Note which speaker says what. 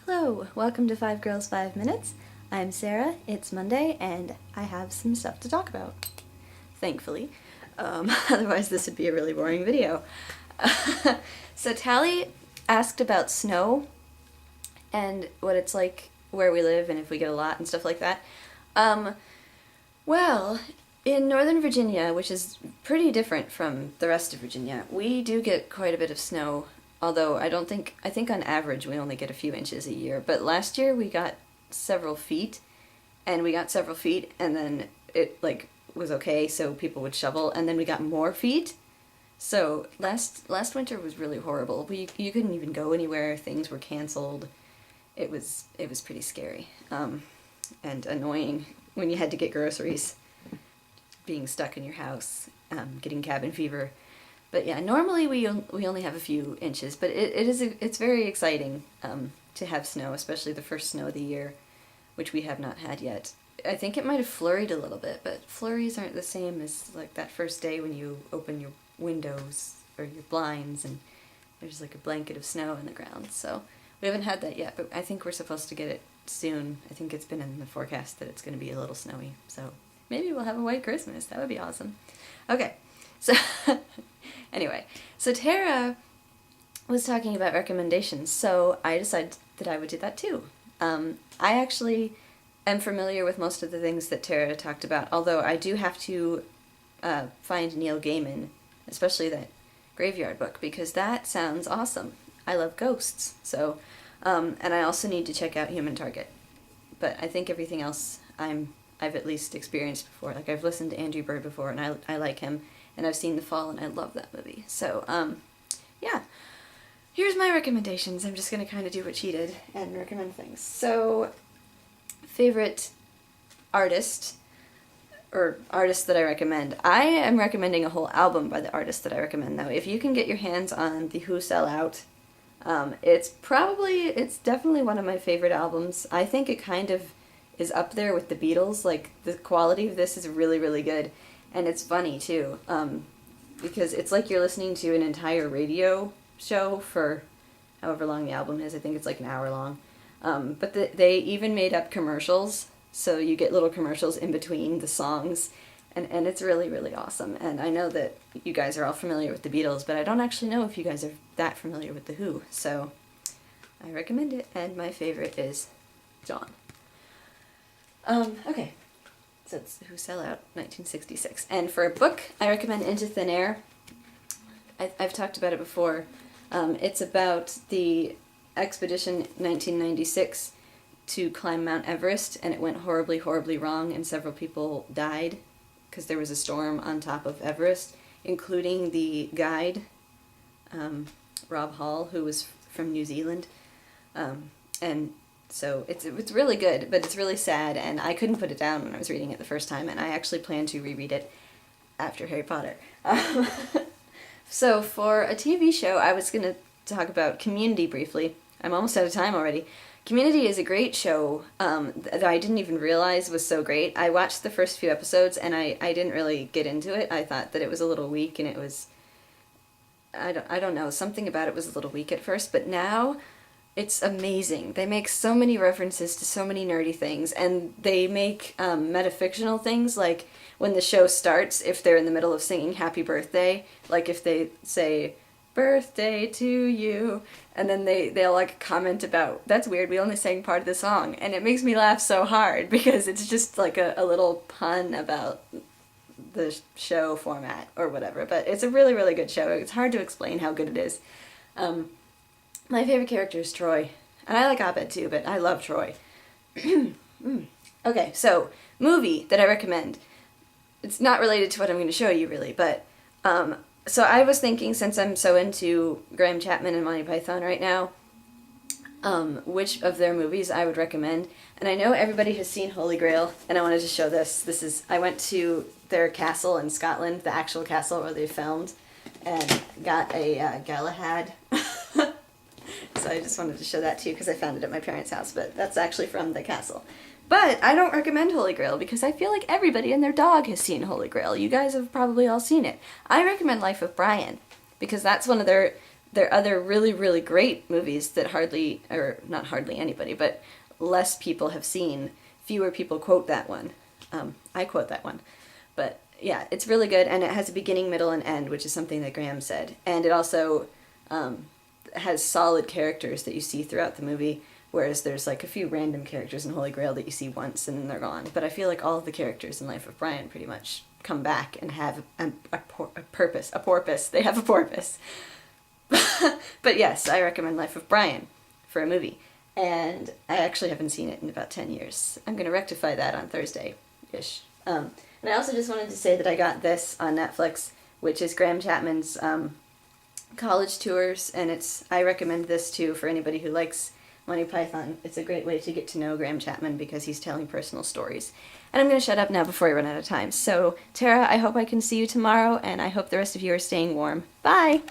Speaker 1: Hello, welcome to 5 Girls 5 Minutes. I'm Sarah, it's Monday, and I have some stuff to talk about. Thankfully. Otherwise this would be a really boring video. So Tally asked about snow and what it's like where we live and if we get a lot and stuff like that. Well, in Northern Virginia, which is pretty different from the rest of Virginia, we do get quite a bit of snow. Although I think on average we only get a few inches a year. But last year we got several feet, and then it was okay, so people would shovel, and then we got more feet. So last winter was really horrible. You couldn't even go anywhere. Things were canceled. It was pretty scary, and annoying when you had to get groceries, being stuck in your house, getting cabin fever. But yeah, normally we only have a few inches, but it's very exciting to have snow, especially the first snow of the year, which we have not had yet. I think it might have flurried a little bit, but flurries aren't the same as like that first day when you open your windows or your blinds and there's like a blanket of snow in the ground. So we haven't had that yet, but I think we're supposed to get it soon. I think it's been in the forecast that it's going to be a little snowy, so maybe we'll have a white Christmas. That would be awesome. Okay, so anyway, so Tara was talking about recommendations, so I decided that I would do that too. I actually am familiar with most of the things that Tara talked about, although I do have to find Neil Gaiman, especially that Graveyard book, because that sounds awesome. I love ghosts, so, and I also need to check out Human Target. But I think everything else I've at least experienced before. Like, I've listened to Andrew Bird before, and I like him, and I've seen The Fall, and I love that movie. So, yeah. Here's my recommendations. I'm just going to kind of do what she did and recommend things. So, favorite artist, or artists that I recommend. I am recommending a whole album by the artist that I recommend, though. If you can get your hands on The Who Sell Out, it's definitely one of my favorite albums. I think it kind of is up there with the Beatles. Like, the quality of this is really, really good. And it's funny, too, because it's like you're listening to an entire radio show for however long the album is. I think it's like an hour long. But they even made up commercials, so you get little commercials in between the songs, and it's really, really awesome. And I know that you guys are all familiar with the Beatles, but I don't actually know if you guys are that familiar with The Who, so I recommend it, and my favorite is John. Okay. So it's Who Sell Out, 1966. And for a book, I recommend Into Thin Air. I've talked about it before. It's about the expedition 1996 to climb Mount Everest, and it went horribly, horribly wrong, and several people died because there was a storm on top of Everest, including the guide, Rob Hall, who was from New Zealand. And so it's really good, but it's really sad, and I couldn't put it down when I was reading it the first time, and I actually plan to reread it after Harry Potter. So for a TV show, I was going to talk about Community briefly. I'm almost out of time already. Community is a great show that I didn't even realize was so great. I watched the first few episodes, and I didn't really get into it. I thought that it was a little weak, and it was, I don't know, something about it was a little weak at first, but now it's amazing. They make so many references to so many nerdy things, and they make metafictional things, like when the show starts, if they're in the middle of singing Happy Birthday, like if they say, birthday to you, and then they'll like comment about, that's weird, we only sang part of the song, and it makes me laugh so hard, because it's just like a little pun about the show format, or whatever, but it's a really, really good show. It's hard to explain how good it is. My favorite character is Troy. And I like Abed too, but I love Troy. Okay, so, movie that I recommend. It's not related to what I'm going to show you, really, but, so I was thinking, since I'm so into Graham Chapman and Monty Python right now, which of their movies I would recommend. And I know everybody has seen Holy Grail, and I wanted to show this. I went to their castle in Scotland, the actual castle where they filmed, and got a Galahad. So I just wanted to show that to you because I found it at my parents' house, but that's actually from the castle. But I don't recommend Holy Grail because I feel like everybody and their dog has seen Holy Grail. You guys have probably all seen it. I recommend Life of Brian because that's one of their there are other really, really great movies that hardly, or not hardly anybody, but less people have seen. Fewer people quote that one. I quote that one. But yeah, it's really good, and it has a beginning, middle, and end, which is something that Graham said. And it also has solid characters that you see throughout the movie, whereas there's like a few random characters in Holy Grail that you see once and then they're gone. But I feel like all of the characters in Life of Brian pretty much come back and have a purpose. They have a purpose. But yes, I recommend Life of Brian for a movie. And I actually haven't seen it in about 10 years. I'm going to rectify that on Thursday-ish. And I also just wanted to say that I got this on Netflix, which is Graham Chapman's college tours, and I recommend this too for anybody who likes Monty Python. It's a great way to get to know Graham Chapman because he's telling personal stories. And I'm going to shut up now before I run out of time. So, Tara, I hope I can see you tomorrow, and I hope the rest of you are staying warm. Bye!